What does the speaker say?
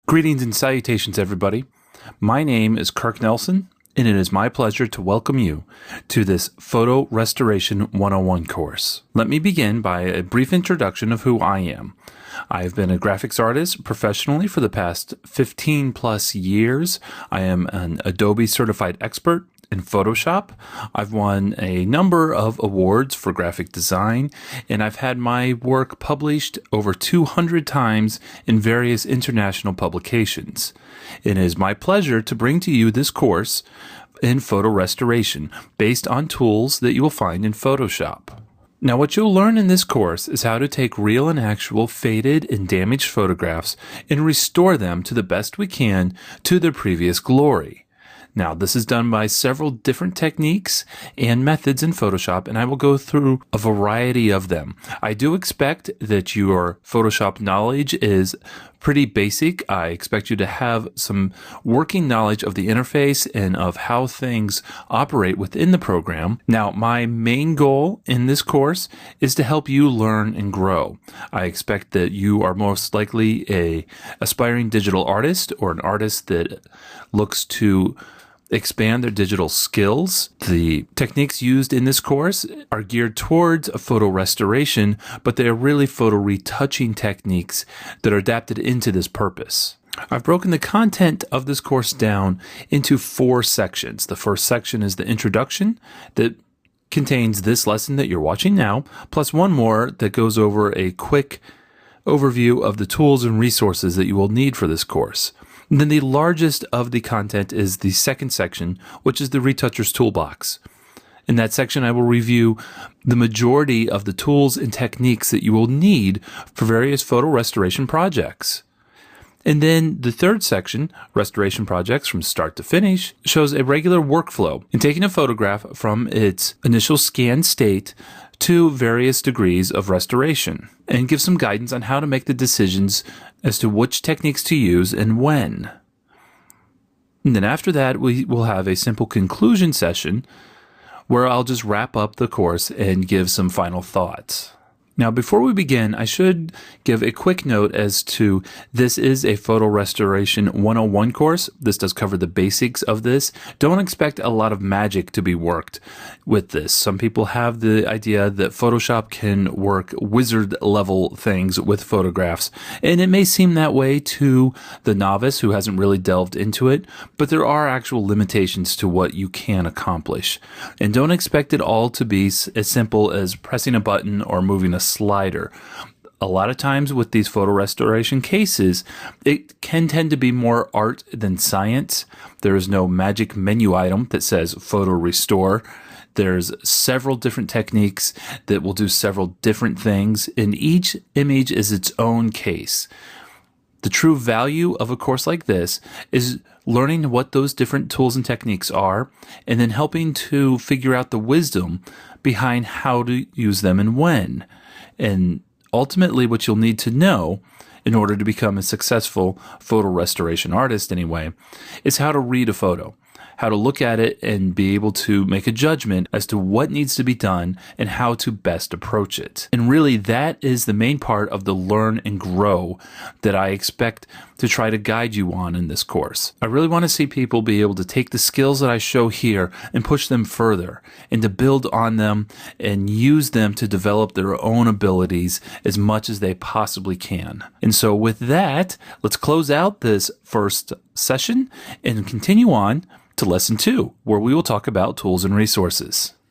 Greetings and salutations, everybody. My name is Kirk Nelson, and it is my pleasure to welcome you to this Photo Restoration 101 course. Let me begin by a brief introduction of who I am. I've been a graphics artist professionally for the past 15 plus years. I am an Adobe certified expert in Photoshop. I've won a number of awards for graphic design, and I've had my work published over 200 times in various international publications. It is my pleasure to bring to you this course in photo restoration based on tools that you will find in Photoshop. Now, what you'll learn in this course is how to take real and actual faded and damaged photographs and restore them to the best we can to their previous glory. Now, this is done by several different techniques and methods in Photoshop, and I will go through a variety of them. I do expect that your Photoshop knowledge is pretty basic. I expect you to have some working knowledge of the interface and of how things operate within the program. Now, my main goal in this course is to help you learn and grow. I expect that you are most likely an aspiring digital artist or an artist that looks to expand their digital skills. The techniques used in this course are geared towards photo restoration, but they are really photo retouching techniques that are adapted into this purpose. I've broken the content of this course down into 4 sections. The first section is the introduction that contains this lesson that you're watching now, plus one more that goes over a quick overview of the tools and resources that you will need for this course. And then the largest of the content is the second section, which is the Retoucher's Toolbox. In that section, I will review the majority of the tools and techniques that you will need for various photo restoration projects. And then the third section, Restoration Projects from Start to Finish, shows a regular workflow in taking a photograph from its initial scan state to various degrees of restoration, and gives some guidance on how to make the decisions as to which techniques to use and when. And then after that, we will have a simple conclusion session where I'll just wrap up the course and give some final thoughts. Now, before we begin, I should give a quick note as to this is a Photo Restoration 101 course. This does cover the basics of this. Don't expect a lot of magic to be worked with this. Some people have the idea that Photoshop can work wizard-level things with photographs, and it may seem that way to the novice who hasn't really delved into it, but there are actual limitations to what you can accomplish. And don't expect it all to be as simple as pressing a button or moving a slider. A lot of times with these photo restoration cases, it can tend to be more art than science. There is no magic menu item that says photo restore. There's several different techniques that will do several different things, and each image is its own case. The true value of a course like this is learning what those different tools and techniques are, and then helping to figure out the wisdom behind how to use them and when. And ultimately, what you'll need to know in order to become a successful photo restoration artist anyway, is how to read a photo, how to look at it and be able to make a judgment as to what needs to be done and how to best approach it. And really, that is the main part of the learn and grow that I expect to try to guide you on in this course. I really want to see people be able to take the skills that I show here and push them further and to build on them and use them to develop their own abilities as much as they possibly can. And so with that, let's close out this first session and continue on to Lesson 2, where we will talk about tools and resources.